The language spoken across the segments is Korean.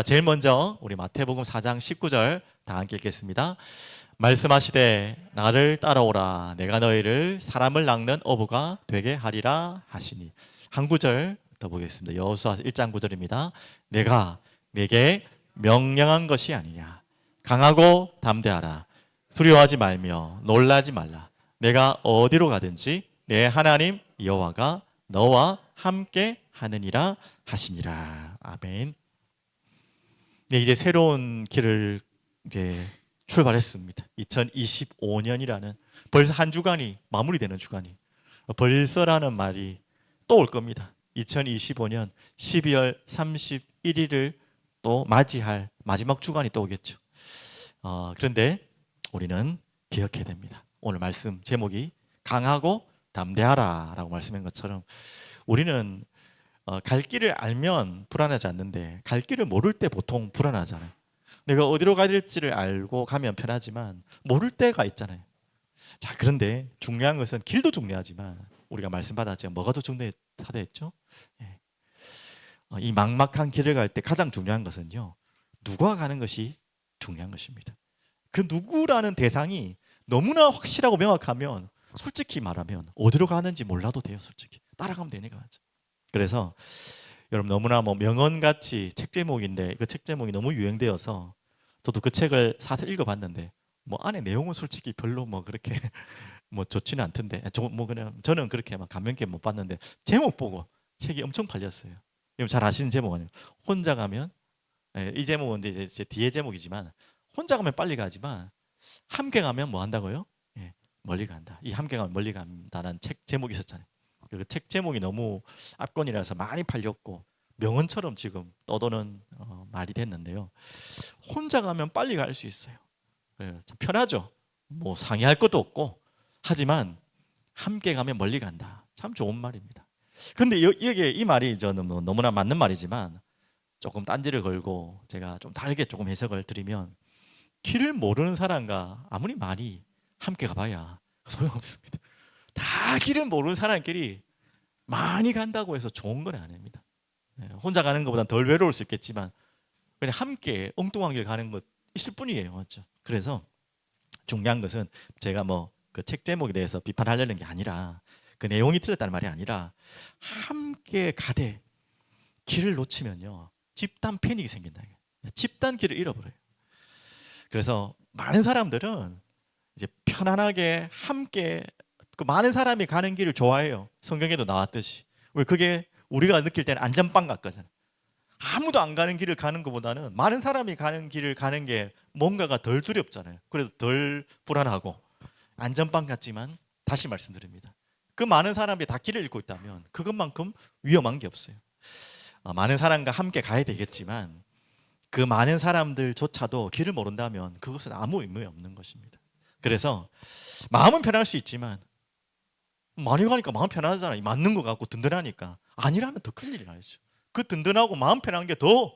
제일 먼저 우리 마태복음 4장 19절 다 함께 읽겠습니다. 말씀하시되 나를 따라오라 내가 너희를 사람을 낚는 어부가 되게 하리라 하시니. 한 구절 더 보겠습니다. 여호수아 1장 9절입니다. 내가 내게 명령한 것이 아니냐. 강하고 담대하라. 두려워하지 말며 놀라지 말라. 내가 어디로 가든지 내 하나님 여호와가 너와 함께 하느니라 하시니라. 아멘. 네, 이제 새로운 길을 이제 출발했습니다. 2025년이라는 벌써 한 주간이 마무리되는 주간이 벌써라는 말이 또 올 겁니다. 2025년 12월 31일을 또 맞이할 마지막 주간이 또 오겠죠. 그런데 우리는 기억해야 됩니다. 오늘 말씀 제목이 강하고 담대하라 라고 말씀한 것처럼 우리는 갈 길을 알면 불안하지 않는데 갈 길을 모를 때 보통 불안하잖아요. 내가 어디로 가야 될지를 알고 가면 편하지만 모를 때가 있잖아요. 자, 그런데 중요한 것은 길도 중요하지만 우리가 말씀 받았지만 뭐가 더 중요하다 했죠? 예. 이 막막한 길을 갈 때 가장 중요한 것은요, 누가 가는 것이 중요한 것입니다. 그 누구라는 대상이 너무나 확실하고 명확하면 솔직히 말하면 어디로 가는지 몰라도 돼요. 솔직히 따라가면 되니까. 맞죠? 그래서 여러분 너무나 뭐 명언같이 책 제목인데 그 책 제목이 너무 유행되어서 저도 그 책을 사서 읽어봤는데 뭐 안에 내용은 솔직히 별로 뭐 그렇게 뭐 좋지는 않던데 뭐 그냥 저는 그렇게 막 감명 깊게 못 봤는데 제목 보고 책이 엄청 팔렸어요. 여러분 잘 아시는 제목 아니에요? 혼자 가면, 이 제목은 이제 제 뒤에 제목이지만 혼자 가면 빨리 가지만 함께 가면 뭐 한다고요? 예, 멀리 간다. 이 함께 가면 멀리 간다는 책 제목이 있었잖아요. 그 책 제목이 너무 압권이라서 많이 팔렸고 명언처럼 지금 떠도는 말이 됐는데요. 혼자 가면 빨리 갈 수 있어요. 참 편하죠. 뭐 상의할 것도 없고 하지만 함께 가면 멀리 간다. 참 좋은 말입니다. 그런데 이게 이 말이 저는 뭐 너무나 맞는 말이지만 조금 딴지를 걸고 제가 좀 다르게 조금 해석을 드리면 길을 모르는 사람과 아무리 많이 함께 가봐야 소용없습니다. 다 길을 모르는 사람끼리 많이 간다고 해서 좋은 건 아닙니다. 혼자 가는 것보다 덜 외로울 수 있겠지만 그냥 함께 엉뚱한 길 가는 것 있을 뿐이에요. 맞죠? 그래서 중요한 것은 제가 뭐 그 책 제목에 대해서 비판하려는 게 아니라 그 내용이 틀렸다는 말이 아니라 함께 가되 길을 놓치면요 집단 패닉이 생긴다. 집단 길을 잃어버려요. 그래서 많은 사람들은 이제 편안하게 함께 그 많은 사람이 가는 길을 좋아해요. 성경에도 나왔듯이. 왜 그게 우리가 느낄 때는 안전빵 같거든요. 아무도 안 가는 길을 가는 것보다는 많은 사람이 가는 길을 가는 게 뭔가가 덜 두렵잖아요. 그래도 덜 불안하고 안전빵 같지만 다시 말씀드립니다. 그 많은 사람이 다 길을 잃고 있다면 그것만큼 위험한 게 없어요. 많은 사람과 함께 가야 되겠지만 그 많은 사람들조차도 길을 모른다면 그것은 아무 의미 없는 것입니다. 그래서 마음은 편할 수 있지만 많이 가니까 마음 편하잖아요. 맞는 것 같고 든든하니까. 아니라면 더 큰 일이 나죠. 그 든든하고 마음 편한 게 더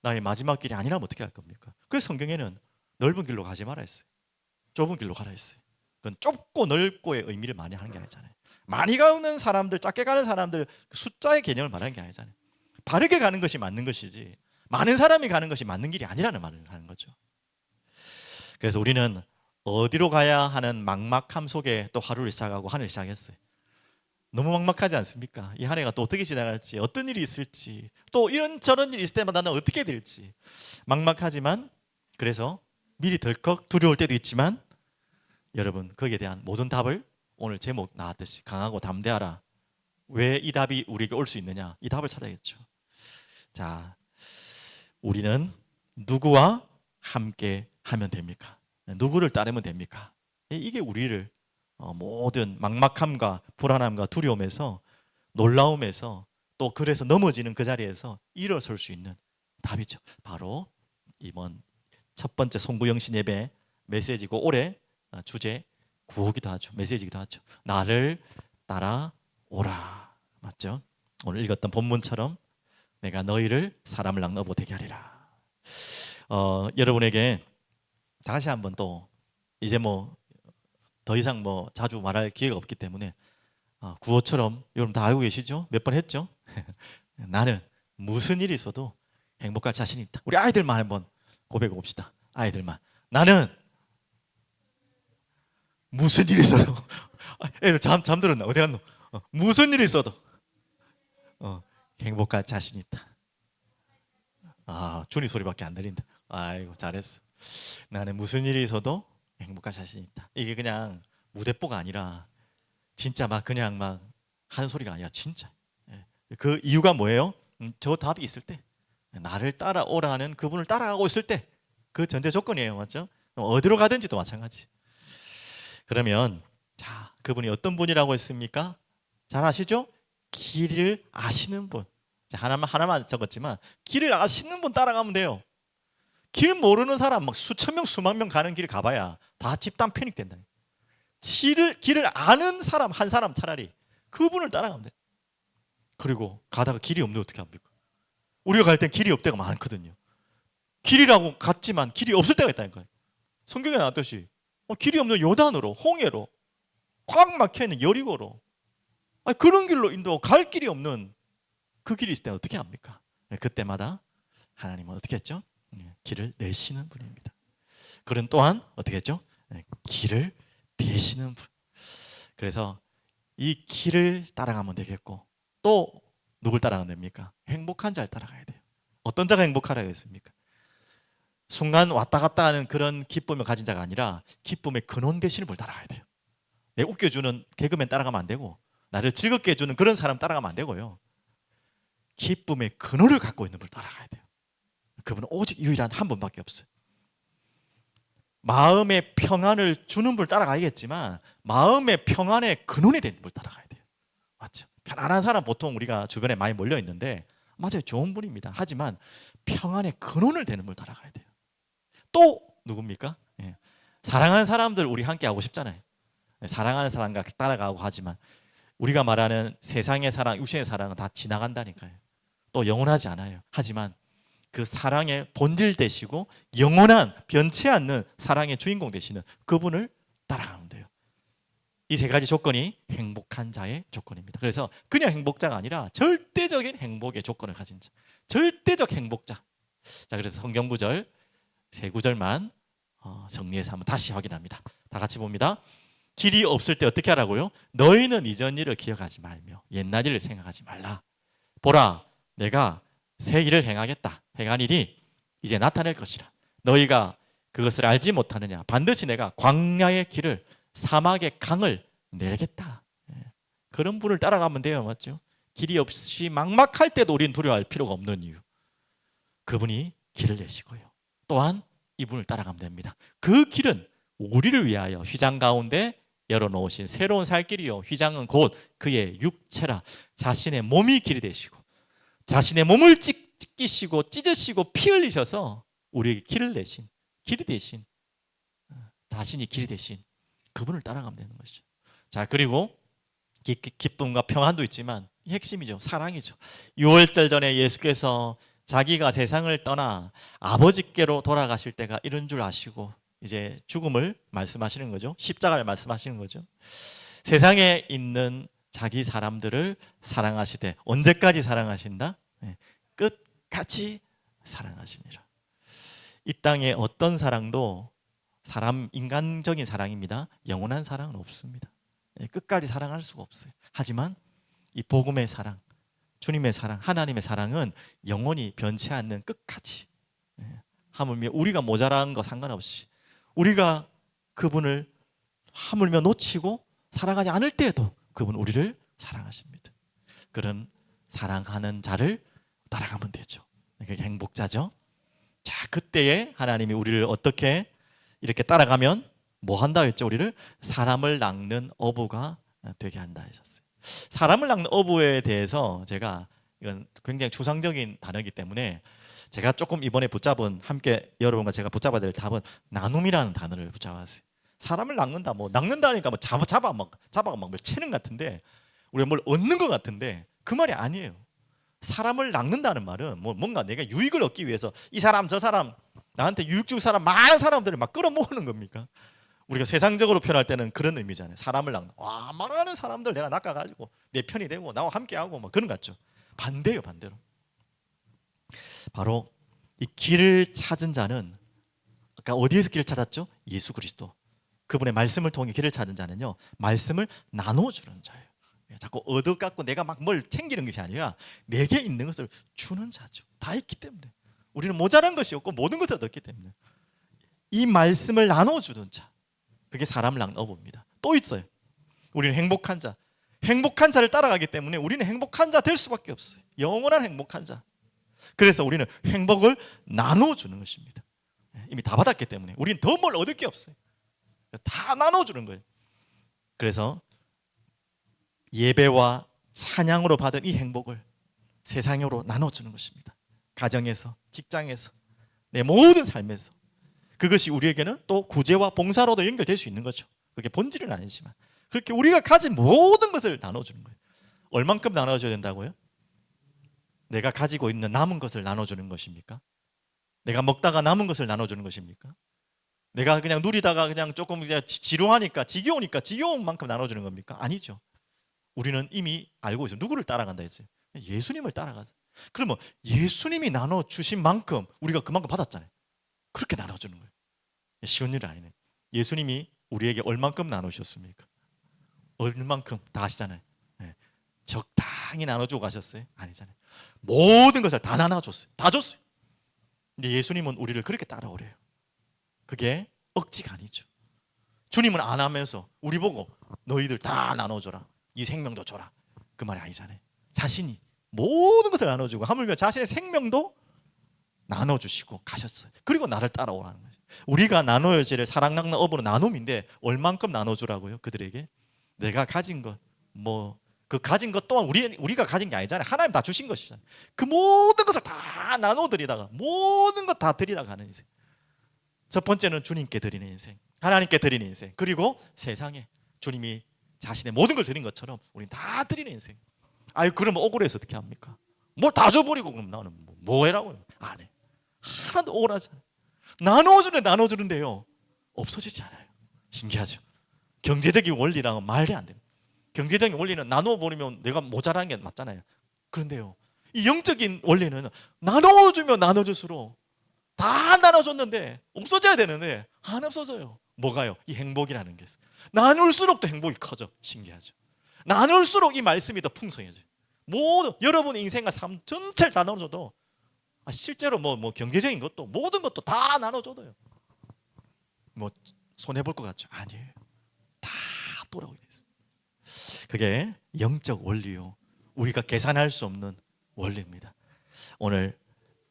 나의 마지막 길이 아니라면 어떻게 할 겁니까? 그래서 성경에는 넓은 길로 가지 말아 했어요. 좁은 길로 가라 했어요. 그건 좁고 넓고의 의미를 많이 하는 게 아니잖아요. 많이 가는 사람들, 작게 가는 사람들 숫자의 개념을 말하는 게 아니잖아요. 바르게 가는 것이 맞는 것이지 많은 사람이 가는 것이 맞는 길이 아니라는 말을 하는 거죠. 그래서 우리는 어디로 가야 하는 막막함 속에 또 하루를 시작하고 한 해를 시작했어요. 너무 막막하지 않습니까? 이 한 해가 또 어떻게 지나갈지, 어떤 일이 있을지, 또 이런 저런 일이 있을 때마다 나는 어떻게 될지 막막하지만 그래서 미리 덜컥 두려울 때도 있지만 여러분 거기에 대한 모든 답을 오늘 제목 나왔듯이 강하고 담대하라. 왜 이 답이 우리에게 올 수 있느냐? 이 답을 찾아야겠죠. 자, 우리는 누구와 함께 하면 됩니까? 누구를 따르면 됩니까? 이게 우리를 모든 막막함과 불안함과 두려움에서 놀라움에서 또 그래서 넘어지는 그 자리에서 일어설 수 있는 답이죠. 바로 이번 첫 번째 송구영신 예배 메시지고 올해 주제 구호기도 하죠. 메시지기도 하죠. 나를 따라오라. 맞죠? 오늘 읽었던 본문처럼 내가 너희를 사람을 낚는 어부 되게 하리라. 여러분에게 다시 한번 또 이제 뭐 더 이상 뭐 자주 말할 기회가 없기 때문에 구호처럼 여러분 다 알고 계시죠? 몇 번 했죠? 나는 무슨 일이 있어도 행복할 자신이 있다. 우리 아이들만 한번 고백해 봅시다. 아이들만. 나는 무슨 일이 있어도 애들 잠들었나? 어디 갔노? 무슨 일이 있어도 행복할 자신이 있다. 아, 준이 소리밖에 안 들린다. 아이고, 잘했어. 나는 무슨 일이 있어도 행복할 자신이 있다. 이게 그냥 무대뽀가 아니라 진짜 막 그냥 막 하는 소리가 아니라 진짜. 그 이유가 뭐예요? 저 답이 있을 때, 나를 따라오라는 그분을 따라가고 있을 때, 그 전제 조건이에요. 맞죠? 어디로 가든지도 마찬가지. 그러면 자, 그분이 어떤 분이라고 했습니까? 잘 아시죠? 길을 아시는 분. 자, 하나만 적었지만 길을 아시는 분 따라가면 돼요. 길 모르는 사람 막 수천 명 수만 명 가는 길 가봐야 다 집단 패닉 된다. 길을 아는 사람 한 사람 차라리 그분을 따라가면 돼. 그리고 가다가 길이 없는데 어떻게 합니까? 우리가 갈 땐 길이 없을 때가 많거든요. 길이라고 갔지만 길이 없을 때가 있다니까요. 성경에 나왔듯이 길이 없는 요단으로, 홍해로, 꽉 막혀있는 여리고로, 그런 길로 인도 갈 길이 없는 그 길이 있을 때 어떻게 합니까? 그때마다 하나님은 어떻게 했죠? 길을 내시는 분입니다. 그런 또한 어떻게 했죠? 길을 대시는 분. 그래서 이 길을 따라가면 되겠고, 또 누굴 따라가면 됩니까? 행복한 자를 따라가야 돼요. 어떤 자가 행복하라고 했습니까? 순간 왔다 갔다 하는 그런 기쁨을 가진 자가 아니라 기쁨의 근원 되시는 분을 따라가야 돼요. 내 웃겨주는 개그맨 따라가면 안 되고, 나를 즐겁게 해주는 그런 사람 따라가면 안 되고요. 기쁨의 근원을 갖고 있는 분을 따라가야 돼요. 그분은 오직 유일한 한 분밖에 없어요. 마음의 평안을 주는 분을 따라가야겠지만 마음의 평안의 근원이 되는 분을 따라가야 돼요. 맞죠? 편안한 사람 보통 우리가 주변에 많이 몰려 있는데 맞아요, 좋은 분입니다. 하지만 평안의 근원을 되는 분을 따라가야 돼요. 또 누굽니까? 사랑하는 사람들 우리 함께 하고 싶잖아요. 사랑하는 사람과 따라가고 하지만 우리가 말하는 세상의 사랑, 육신의 사랑은 다 지나간다니까요. 또 영원하지 않아요. 하지만 그 사랑의 본질 되시고 영원한 변치 않는 사랑의 주인공 되시는 그분을 따라가면 돼요. 이 세 가지 조건이 행복한 자의 조건입니다. 그래서 그냥 행복자가 아니라 절대적인 행복의 조건을 가진 자, 절대적 행복자. 자, 그래서 성경 구절 세 구절만 정리해서 한번 다시 확인합니다. 다 같이 봅니다. 길이 없을 때 어떻게 하라고요? 너희는 이전 일을 기억하지 말며 옛날 일을 생각하지 말라. 보라, 내가 새 일을 행한 일이 이제 나타낼 것이라. 너희가 그것을 알지 못하느냐? 반드시 내가 광야의 길을 사막의 강을 내겠다. 그런 분을 따라가면 돼요. 맞죠? 길이 없이 막막할 때도 우리는 두려워할 필요가 없는 이유. 그분이 길을 내시고요. 또한 이분을 따라가면 됩니다. 그 길은 우리를 위하여 휘장 가운데 열어놓으신 새로운 살 길이요. 휘장은 곧 그의 육체라. 자신의 몸이 길이 되시고 자신의 몸을 찢기시고 찢으시고 피 흘리셔서 우리에게 길을 내신, 길이 되신, 자신이 길이 되신 그분을 따라가면 되는 것이죠. 자, 그리고 기쁨과 평안도 있지만 핵심이죠. 사랑이죠. 6월절 전에 예수께서 자기가 세상을 떠나 아버지께로 돌아가실 때가 이런 줄 아시고 이제 죽음을 말씀하시는 거죠. 십자가를 말씀하시는 거죠. 세상에 있는 자기 사람들을 사랑하시되 언제까지 사랑하신다? 끝까지 사랑하시니라. 이 땅에 어떤 사랑도 인간적인 사랑입니다. 영원한 사랑은 없습니다. 끝까지 사랑할 수가 없어요. 하지만 이 복음의 사랑, 주님의 사랑, 하나님의 사랑은 영원히 변치 않는 끝까지. 하물며 우리가 모자란 거 상관없이 우리가 그분을 하물며 놓치고 사랑하지 않을 때에도 그분 우리를 사랑하십니다. 그런 사랑하는 자를 따라가면 되죠. 그게 행복자죠. 자, 그때에 하나님이 우리를 어떻게 이렇게 따라가면 뭐 한다 했죠? 우리를 사람을 낚는 어부가 되게 한다 하셨어요. 사람을 낚는 어부에 대해서 제가 이건 굉장히 추상적인 단어이기 때문에 제가 조금 이번에 함께 여러분과 제가 붙잡아야 될 답은 나눔이라는 단어를 붙잡았어요. 사람을 낚는다, 뭐 낚는다니까 뭐 잡아가 막 뭘 채는 것 같은데 우리가 뭘 얻는 것 같은데 그 말이 아니에요. 사람을 낚는다는 말은 뭔가 내가 유익을 얻기 위해서 이 사람 저 사람 나한테 유익 줄 사람 많은 사람들을 막 끌어모으는 겁니까? 우리가 세상적으로 표현할 때는 그런 의미잖아요. 사람을 낚는. 와, 많은 사람들 내가 낚아가지고 내 편이 되고 나와 함께하고 뭐 그런 것 같죠. 반대예요, 반대로. 바로 이 길을 찾은 자는 아까 어디에서 길을 찾았죠? 예수 그리스도. 그분의 말씀을 통해 길을 찾은 자는요, 말씀을 나눠주는 자예요. 자꾸 얻어갖고 내가 막 뭘 챙기는 것이 아니라 내게 있는 것을 주는 자죠. 다 있기 때문에. 우리는 모자란 것이 없고 모든 것을 얻었기 때문에 이 말씀을 나눠주는 자, 그게 사람을 낳는 어부입니다. 또 있어요. 우리는 행복한 자. 행복한 자를 따라가기 때문에 우리는 행복한 자 될 수밖에 없어요. 영원한 행복한 자. 그래서 우리는 행복을 나눠주는 것입니다. 이미 다 받았기 때문에 우리는 더 뭘 얻을 게 없어요. 다 나눠주는 거예요. 그래서 예배와 찬양으로 받은 이 행복을 세상으로 나눠주는 것입니다. 가정에서, 직장에서, 내 모든 삶에서. 그것이 우리에게는 또 구제와 봉사로도 연결될 수 있는 거죠. 그게 본질은 아니지만 그렇게 우리가 가진 모든 것을 나눠주는 거예요. 얼만큼 나눠줘야 된다고요? 내가 가지고 있는 남은 것을 나눠주는 것입니까? 내가 먹다가 남은 것을 나눠주는 것입니까? 내가 그냥 누리다가 그냥 조금 그냥 지루하니까 지겨우니까 지겨운 만큼 나눠주는 겁니까? 아니죠. 우리는 이미 알고 있어요. 누구를 따라간다 했어요? 예수님을 따라가죠. 그러면 예수님이 나눠주신 만큼 우리가 그만큼 받았잖아요. 그렇게 나눠주는 거예요. 쉬운 일은 아니네. 예수님이 우리에게 얼만큼 나누셨습니까? 얼만큼 다 아시잖아요. 적당히 나눠주고 가셨어요? 아니잖아요. 모든 것을 다 나눠줬어요. 다 줬어요. 근데 예수님은 우리를 그렇게 따라오래요. 그게 억지가 아니죠. 주님은 안 하면서 우리 보고 너희들 다 나눠줘라. 이 생명도 줘라. 그 말이 아니잖아요. 자신이 모든 것을 나눠주고 하물며 자신의 생명도 나눠주시고 가셨어요. 그리고 나를 따라오라는 거죠. 우리가 나눠야 될 사랑 나누는 어부는 나눔인데 얼만큼 나눠주라고요? 그들에게 내가 가진 것, 그 가진 것 또한 우리가 가진 게 아니잖아요. 하나님 다 주신 것이잖아요. 그 모든 것을 다 나눠드리다가 모든 것 다 드리다가 가는 인생. 첫 번째는 주님께 드리는 인생, 하나님께 드리는 인생, 그리고 세상에 주님이 자신의 모든 걸 드린 것처럼 우리는 다 드리는 인생. 아유, 그러면 억울해서 어떻게 합니까? 뭘 다 줘버리고 그럼 나는 뭐 해라고요? 안 해. 하나도 억울하지 않아요. 나눠주는데요 없어지지 않아요. 신기하죠. 경제적인 원리랑은 말이 안 돼요. 경제적인 원리는 나눠버리면 내가 모자라는 게 맞잖아요. 그런데요, 이 영적인 원리는 나눠주면 나눠줄수록 다 나눠줬는데 없어져야 되는데 안 없어져요. 뭐가요? 이 행복이라는 게 있어요. 나눌수록 또 행복이 커져. 신기하죠. 나눌수록 이 말씀이 더 풍성해져요. 모든 여러분의 인생과 삶 전체를 다 나눠줘도 실제로 경제적인 것도 모든 것도 다 나눠줘도요 손해볼 것 같죠? 아니에요. 다 돌아오게 돼 있어요. 그게 영적 원리요. 우리가 계산할 수 없는 원리입니다. 오늘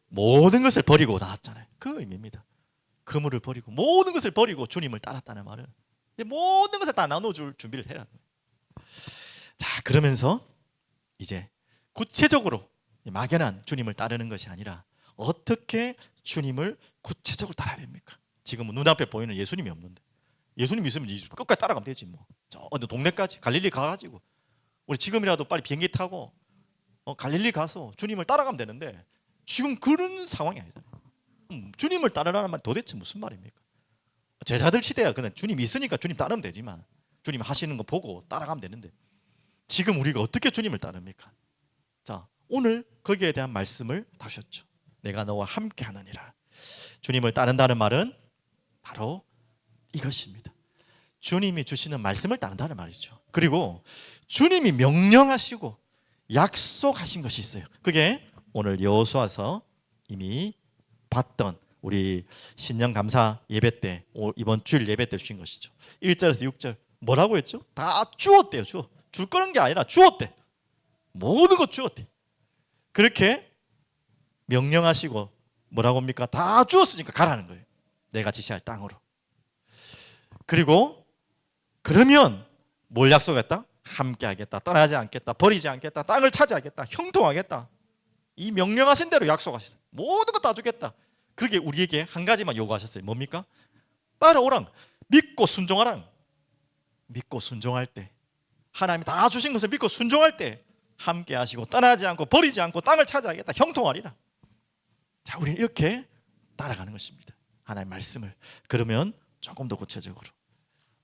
모든 것을 버리고 나왔잖아요. 그 의미입니다. 그물을 버리고 모든 것을 버리고 주님을 따랐다는 말은 모든 것을 다 나눠줄 준비를 해라는 거예요. 자, 그러면서 이제 구체적으로 막연한 주님을 따르는 것이 아니라 어떻게 주님을 구체적으로 따라야 됩니까? 지금은 눈앞에 보이는 예수님이 없는데 예수님 있으면 끝까지 따라가면 되지 저 어느 동네까지 갈릴리 가가지고 우리 지금이라도 빨리 비행기 타고 갈릴리 가서 주님을 따라가면 되는데 지금 그런 상황이 아니잖아요. 주님을 따르라는 말 도대체 무슨 말입니까? 제자들 시대야 그냥 주님 있으니까 주님 따르면 되지만 주님 하시는 거 보고 따라가면 되는데 지금 우리가 어떻게 주님을 따릅니까? 자, 오늘 거기에 대한 말씀을 다셨죠. 내가 너와 함께 하느니라. 주님을 따른다는 말은 바로 이것입니다. 주님이 주시는 말씀을 따른다는 말이죠. 그리고 주님이 명령하시고 약속하신 것이 있어요. 그게 오늘 여호수아서 이미 봤던 우리 신년 감사 예배 때 이번 주일 예배 때 주신 것이죠. 1절에서 6절 뭐라고 했죠? 다 주었대요. 줄 거는 게 아니라 주었대. 모든 것 주었대. 그렇게 명령하시고 뭐라고 합니까? 다 주었으니까 가라는 거예요. 내가 지시할 땅으로. 그리고 그러면 뭘 약속했다? 함께 하겠다. 떠나지 않겠다. 버리지 않겠다. 땅을 차지하겠다. 형통하겠다. 이 명령하신 대로 약속하셨어요. 모든 거 다 주겠다. 그게 우리에게 한 가지만 요구하셨어요. 뭡니까? 따라오랑. 믿고 순종하랑. 믿고 순종할 때 하나님이 다 주신 것을 믿고 순종할 때 함께 하시고 떠나지 않고 버리지 않고 땅을 차지하겠다. 형통하리라. 자, 우리는 이렇게 따라가는 것입니다. 하나님의 말씀을. 그러면 조금 더 구체적으로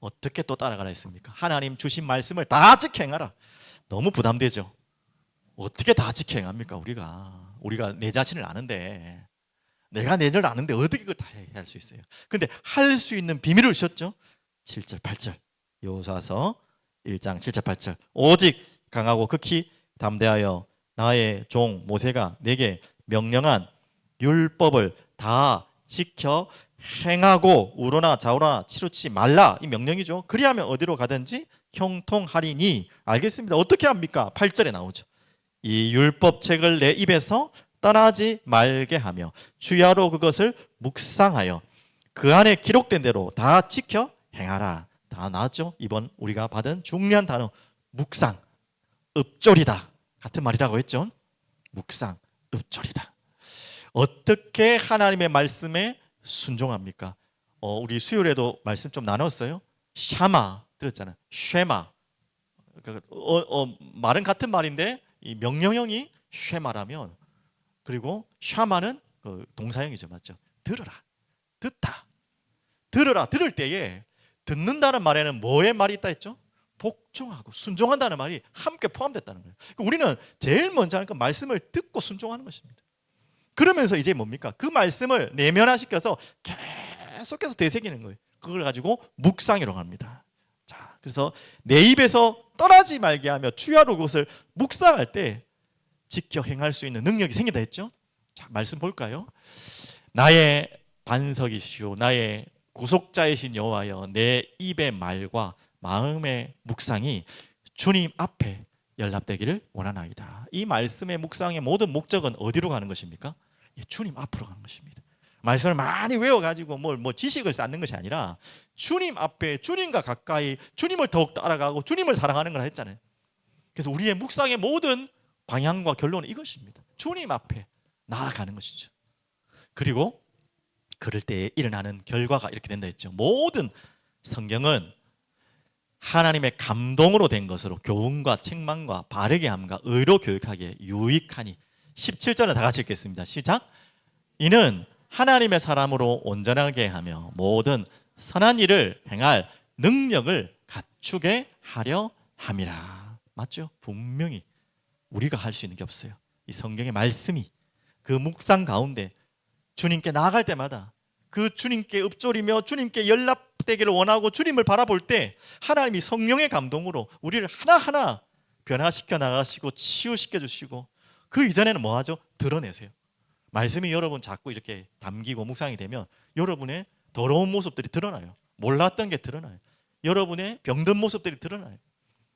어떻게 또 따라가라 했습니까? 하나님 주신 말씀을 다 지켜 행하라. 너무 부담되죠. 어떻게 다 지켜 행합니까? 우리가 우리가 내 자신을 아는데, 내가 내 자신을 아는데 어떻게 그걸 다 할 수 있어요? 근데 할 수 있는 비밀을 주셨죠. 7절 8절 여호수아서 1장 7절 8절 오직 강하고 극히 담대하여 나의 종 모세가 내게 명령한 율법을 다 지켜 행하고 우로나 좌우로나 치루치지 말라. 이 명령이죠. 그리하면 어디로 가든지 형통하리니. 알겠습니다. 어떻게 합니까? 8절에 나오죠. 이 율법책을 내 입에서 떠나지 말게 하며 주야로 그것을 묵상하여 그 안에 기록된 대로 다 지켜 행하라. 다 나왔죠? 이번 우리가 받은 중요한 단어 묵상, 읊조리다 같은 말이라고 했죠. 묵상, 읊조리다. 어떻게 하나님의 말씀에 순종합니까? 우리 수요일에도 말씀 좀 나눴어요. 샤마 들었잖아요. 쉐마. 말은 같은 말인데 이 명령형이 쉐마라면, 그리고 샤마는 그 동사형이죠, 맞죠? 들으라, 듣다, 들으라. 들을 때에 듣는다는 말에는 뭐의 말이 있다 했죠? 복종하고 순종한다는 말이 함께 포함됐다는 거예요. 그러니까 우리는 제일 먼저 하는 건 말씀을 듣고 순종하는 것입니다. 그러면서 이제 뭡니까? 그 말씀을 내면화시켜서 계속해서 되새기는 거예요. 그걸 가지고 묵상이라고 합니다. 자, 그래서 내 입에서 떠나지 말게 하며 주야로 그것을 묵상할 때 지켜 행할 수 있는 능력이 생긴다 했죠. 자, 말씀 볼까요? 나의 반석이시오 나의 구속자이신 여호와여, 내 입의 말과 마음의 묵상이 주님 앞에 연락되기를 원하나이다. 이 말씀의 묵상의 모든 목적은 어디로 가는 것입니까? 주님 앞으로 가는 것입니다. 말씀을 많이 외워가지고 뭐 지식을 쌓는 것이 아니라 주님 앞에, 주님과 가까이, 주님을 더욱더 알아가고 주님을 사랑하는 걸 했잖아요. 그래서 우리의 묵상의 모든 방향과 결론은 이것입니다. 주님 앞에 나아가는 것이죠. 그리고 그럴 때 일어나는 결과가 이렇게 된다 했죠. 모든 성경은 하나님의 감동으로 된 것으로 교훈과 책망과 바르게 함과 의로 교육하기에 유익하니. 17절은 다 같이 읽겠습니다. 시작. 이는 하나님의 사람으로 온전하게 하며 모든 선한 일을 행할 능력을 갖추게 하려 함이라. 맞죠? 분명히 우리가 할 수 있는 게 없어요. 이 성경의 말씀이 그 묵상 가운데 주님께 나아갈 때마다 그 주님께 읊조리며 주님께 연락되기를 원하고 주님을 바라볼 때 하나님이 성령의 감동으로 우리를 하나하나 변화시켜 나가시고 치유시켜 주시고, 그 이전에는 뭐 하죠? 드러내세요. 말씀이 여러분 자꾸 이렇게 담기고 묵상이 되면 여러분의 더러운 모습들이 드러나요. 몰랐던 게 드러나요. 여러분의 병든 모습들이 드러나요.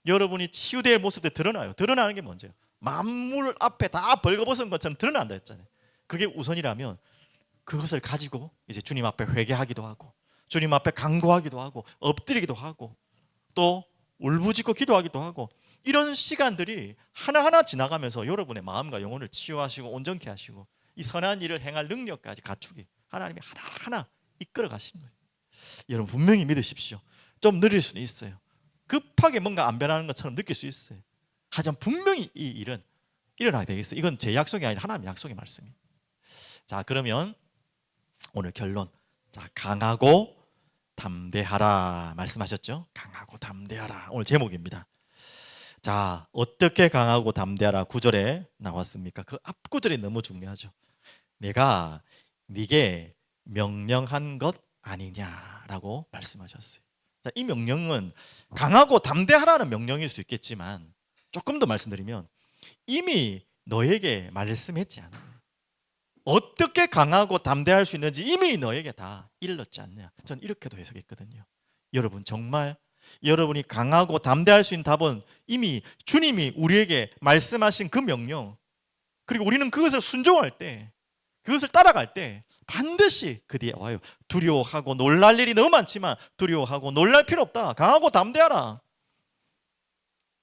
여러분이 치유될 모습들이 드러나요. 드러나는 게 뭔지요? 만물 앞에 다 벌거벗은 것처럼 드러난다 했잖아요. 그게 우선이라면 그것을 가지고 이제 주님 앞에 회개하기도 하고 주님 앞에 간구하기도 하고 엎드리기도 하고 또 울부짖고 기도하기도 하고, 이런 시간들이 하나하나 지나가면서 여러분의 마음과 영혼을 치유하시고 온전케 하시고 이 선한 일을 행할 능력까지 갖추기 하나님이 하나하나 이끌어 가시는 거예요. 여러분 분명히 믿으십시오. 좀 느릴 수는 있어요. 급하게 뭔가 안 변하는 것처럼 느낄 수 있어요. 하지만 분명히 이 일은 일어나게 되겠어요. 이건 제 약속이 아니라 하나님의 약속의 말씀입니다. 자, 그러면 오늘 결론. 자, 강하고 담대하라 말씀하셨죠? 강하고 담대하라 오늘 제목입니다. 자, 어떻게 강하고 담대하라 9절에 나왔습니까? 그 앞 구절이 너무 중요하죠. 내가 네게 명령한 것 아니냐라고 말씀하셨어요. 자, 이 명령은 강하고 담대하라는 명령일 수 있겠지만 조금 더 말씀드리면 이미 너에게 말씀했지 않아요. 어떻게 강하고 담대할 수 있는지 이미 너에게 다 일렀지 않냐. 전 이렇게도 해석했거든요. 여러분 정말 여러분이 강하고 담대할 수 있는 답은 이미 주님이 우리에게 말씀하신 그 명령, 그리고 우리는 그것을 순종할 때, 그것을 따라갈 때 반드시 그 뒤에 와요. 두려워하고 놀랄 일이 너무 많지만 두려워하고 놀랄 필요 없다. 강하고 담대하라.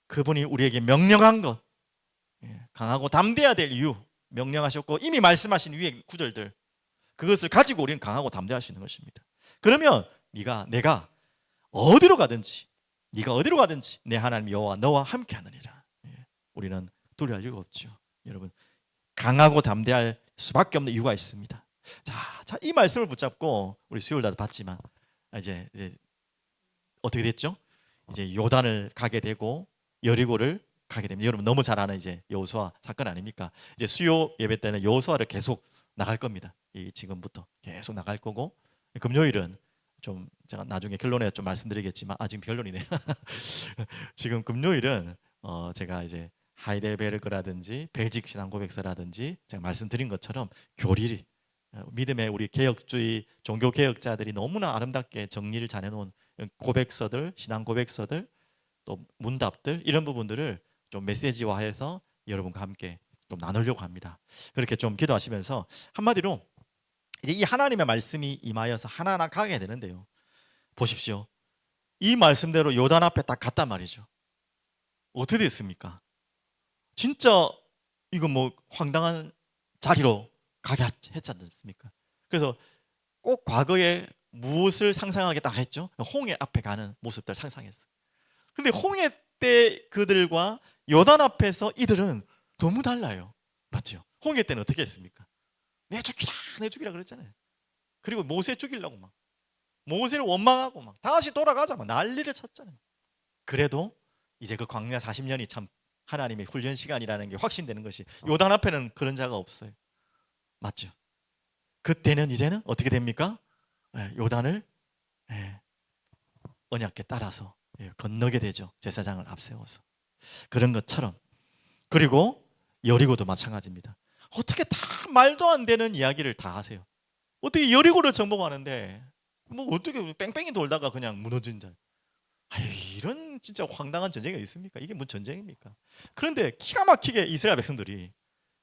그분이 우리에게 명령한 것, 강하고 담대해야 될 이유 명령하셨고 이미 말씀하신 위의 구절들, 그것을 가지고 우리는 강하고 담대할 수 있는 것입니다. 그러면 내가 어디로 가든지, 네가 어디로 가든지 내 하나님 여호와 너와 함께 하느니라. 우리는 두려워할 이유가 없죠. 여러분 강하고 담대할 수밖에 없는 이유가 있습니다. 자, 이 말씀을 붙잡고 우리 수요일 날 봤지만 이제 어떻게 됐죠? 이제 요단을 가게 되고 여리고를 가게 됩니다. 여러분 너무 잘 아는 이제 여호수아 사건 아닙니까? 이제 수요 예배 때는 여호수아를 계속 나갈 겁니다. 이 지금부터 계속 나갈 거고, 금요일은 좀 제가 나중에 결론에 좀 말씀드리겠지만 지금 결론이네요. 지금 금요일은 제가 이제 하이델베르크라든지 벨직 신앙 고백서라든지 제가 말씀드린 것처럼 교리, 믿음의 우리 개혁주의 종교 개혁자들이 너무나 아름답게 정리를 잘 해놓은 고백서들, 신앙 고백서들, 또 문답들, 이런 부분들을 좀 메시지화해서 여러분과 함께 좀 나누려고 합니다. 그렇게 좀 기도하시면서 한마디로 이제 이 하나님의 말씀이 임하여서 하나하나 가게 되는데요. 보십시오. 이 말씀대로 요단 앞에 딱 갔단 말이죠. 어떻게 됐습니까? 진짜 이거 뭐 황당한 자리로 가게 했지 않습니까? 그래서 꼭 과거에 무엇을 상상하게 딱 했죠? 홍해 앞에 가는 모습들 상상했어. 근데 홍해 때 그들과 요단 앞에서 이들은 너무 달라요. 맞죠? 홍해 때는 어떻게 했습니까? 내 죽이라 그랬잖아요. 그리고 모세 죽이려고 막 모세를 원망하고 막 다시 돌아가자 막 난리를 쳤잖아요. 그래도 이제 그 광야 40년이 참 하나님의 훈련 시간이라는 게 확신되는 것이, 요단 앞에는 그런 자가 없어요. 맞죠? 그때는 이제는 어떻게 됩니까? 요단을 언약궤 따라서 건너게 되죠. 제사장을 앞세워서. 그런 것처럼. 그리고 여리고도 마찬가지입니다. 어떻게 다 말도 안 되는 이야기를 다 하세요. 어떻게 여리고를 정복하는데 뭐 어떻게 뺑뺑이 돌다가 그냥 무너진 자. 이런 진짜 황당한 전쟁이 있습니까? 이게 뭔 전쟁입니까? 그런데 기가 막히게 이스라엘 백성들이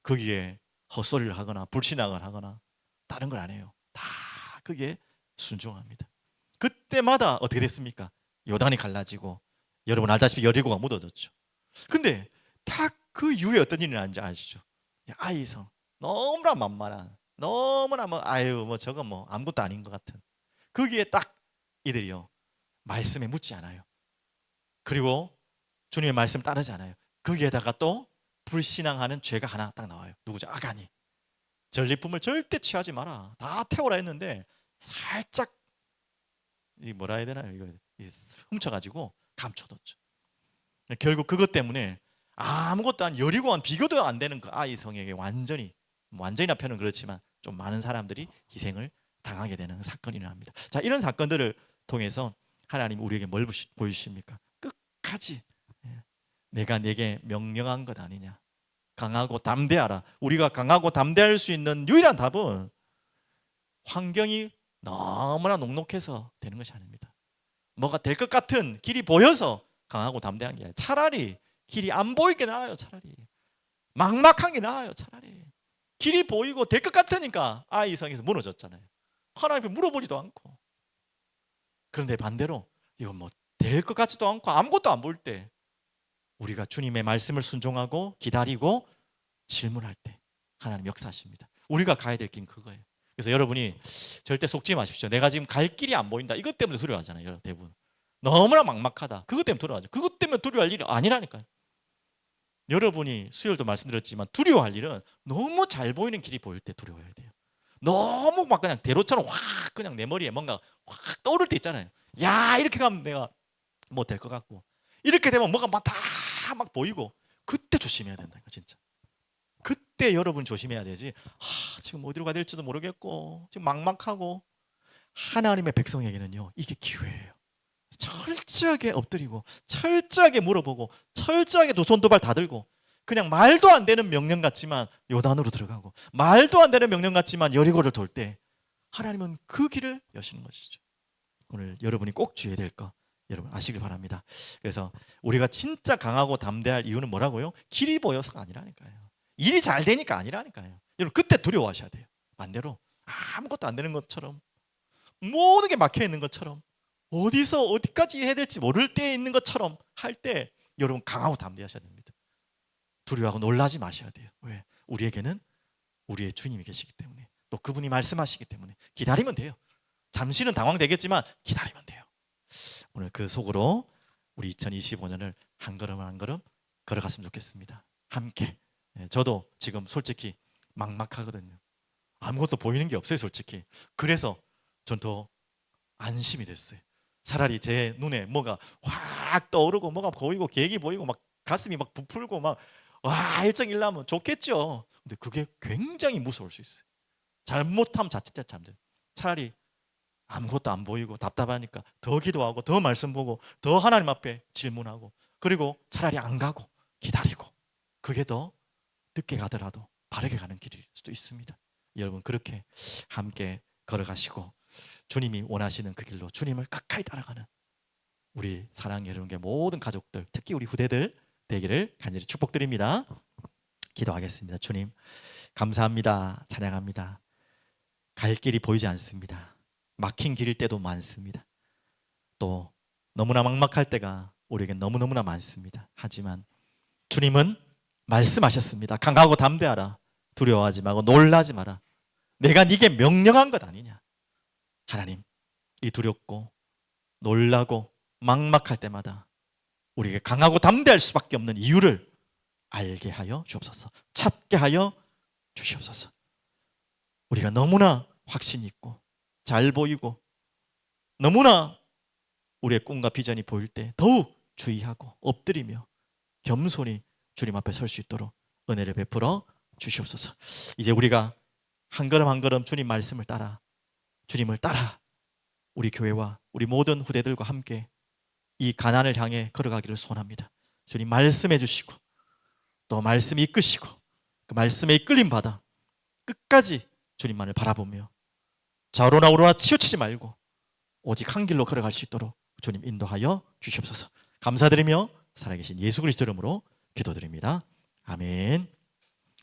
거기에 헛소리를 하거나 불신앙을 하거나 다른 걸 안 해요. 다 거기에 순종합니다. 그때마다 어떻게 됐습니까? 요단이 갈라지고 여러분 알다시피 여리고가 묻어졌죠. 근데 딱 그 이후에 어떤 일이 나는지 아시죠? 아이성, 너무나 만만한, 너무나 뭐 저건 뭐 아무것도 아닌 것 같은, 거기에 딱 이들이요 말씀에 묻지 않아요. 그리고 주님의 말씀 따르지 않아요. 거기에다가 또 불신앙하는 죄가 하나 딱 나와요. 누구죠? 아간이. 전리품을 절대 취하지 마라, 다 태워라 했는데 살짝 이 뭐라 해야 되나요? 이거 훔쳐가지고 감춰뒀죠. 결국 그것 때문에 아무것도 안, 여리고와는 비교도 안 되는 그 아이 성에게 완전히나 표현은 그렇지만 좀 많은 사람들이 희생을 당하게 되는 사건이 일어납니다. 자, 이런 사건들을 통해서 하나님 우리에게 뭘 보여주십니까? 끝까지 내가 내게 명령한 것 아니냐, 강하고 담대하라. 우리가 강하고 담대할 수 있는 유일한 답은 환경이 너무나 녹록해서 되는 것이 아닙니다. 뭐가 될 것 같은 길이 보여서 강하고 담대한 게 아니라 차라리 길이 안 보이게 나아요. 차라리 막막한 게 나아요. 차라리 길이 보이고 될 것 같으니까 아이성에서 무너졌잖아요. 하나님께 물어보지도 않고. 그런데 반대로 이거 뭐 될 것 같지도 않고 아무것도 안 보일 때 우리가 주님의 말씀을 순종하고 기다리고 질문할 때 하나님 역사하십니다. 우리가 가야 될 길은 그거예요. 그래서 여러분이 절대 속지 마십시오. 내가 지금 갈 길이 안 보인다, 이것 때문에 두려워하잖아요. 여러분 대부분 너무나 막막하다, 그것 때문에 두려워하죠. 그것 때문에 두려워할 일이 아니라니까요. 여러분이 수요일도 말씀드렸지만 두려워할 일은 너무 잘 보이는 길이 보일 때 두려워해야 돼요. 너무 막 그냥 대로처럼 확 그냥 내 머리에 뭔가 확 떠오를 때 있잖아요. 야, 이렇게 가면 내가 뭐 될 것 같고, 이렇게 되면 뭐가 막 다 막 보이고, 그때 조심해야 된다니까 진짜. 그때 여러분 조심해야 되지. 지금 어디로 가야 될지도 모르겠고 지금 막막하고. 하나님의 백성에게는요 이게 기회예요. 철저하게 엎드리고 철저하게 물어보고 철저하게 두 손 두 발 다 들고, 그냥 말도 안 되는 명령 같지만 요단으로 들어가고 말도 안 되는 명령 같지만 여리고를 돌 때 하나님은 그 길을 여시는 것이죠. 오늘 여러분이 꼭 주의해야 될 거 여러분 아시길 바랍니다. 그래서 우리가 진짜 강하고 담대할 이유는 뭐라고요? 길이 보여서가 아니라니까요. 일이 잘 되니까 아니라니까요. 여러분 그때 두려워하셔야 돼요. 반대로 아무것도 안 되는 것처럼, 모든 게 막혀 있는 것처럼, 어디서 어디까지 해야 될지 모를 때에 있는 것처럼 할 때 여러분 강하고 담대하셔야 됩니다. 두려워하고 놀라지 마셔야 돼요. 왜? 우리에게는 우리의 주님이 계시기 때문에, 또 그분이 말씀하시기 때문에 기다리면 돼요. 잠시는 당황되겠지만 기다리면 돼요. 오늘 그 속으로 우리 2025년을 한 걸음 한 걸음 걸어갔으면 좋겠습니다. 함께. 저도 지금 솔직히 막막하거든요. 아무것도 보이는 게 없어요 솔직히. 그래서 전 더 안심이 됐어요. 차라리 제 눈에 뭐가 확 떠오르고 뭐가 보이고 계획이 보이고 막 가슴이 막 부풀고 막 와, 일정 일나면 좋겠죠. 근데 그게 굉장히 무서울 수 있어요. 잘못하면 자칫 잘못. 차라리 아무것도 안 보이고 답답하니까 더 기도하고 더 말씀 보고 더 하나님 앞에 질문하고, 그리고 차라리 안 가고 기다리고, 그게 더 늦게 가더라도 바르게 가는 길일 수도 있습니다. 여러분 그렇게 함께 걸어가시고 주님이 원하시는 그 길로 주님을 가까이 따라가는 우리 사랑하는 여러분께 모든 가족들, 특히 우리 후대들 되기를 간절히 축복드립니다. 기도하겠습니다. 주님 감사합니다. 찬양합니다. 갈 길이 보이지 않습니다. 막힌 길일 때도 많습니다. 또 너무나 막막할 때가 우리에게 너무너무나 많습니다. 하지만 주님은 말씀하셨습니다. 강하고 담대하라. 두려워하지 말고 놀라지 마라. 내가 네게 명령한 것 아니냐. 하나님, 이 두렵고 놀라고 막막할 때마다 우리에게 강하고 담대할 수밖에 없는 이유를 알게 하여 주옵소서. 찾게 하여 주시옵소서. 우리가 너무나 확신이 있고 잘 보이고 너무나 우리의 꿈과 비전이 보일 때 더욱 주의하고 엎드리며 겸손히 주님 앞에 설 수 있도록 은혜를 베풀어 주시옵소서. 이제 우리가 한 걸음 한 걸음 주님 말씀을 따라, 주님을 따라 우리 교회와 우리 모든 후대들과 함께 이 가난을 향해 걸어가기를 소원합니다. 주님 말씀해 주시고 또 말씀이 이끄시고 그 말씀에 이끌림 받아 끝까지 주님만을 바라보며 좌우로나 우로나 치우치지 말고 오직 한 길로 걸어갈 수 있도록 주님 인도하여 주시옵소서. 감사드리며 살아계신 예수 그리스도 이름으로 기도드립니다. 아멘.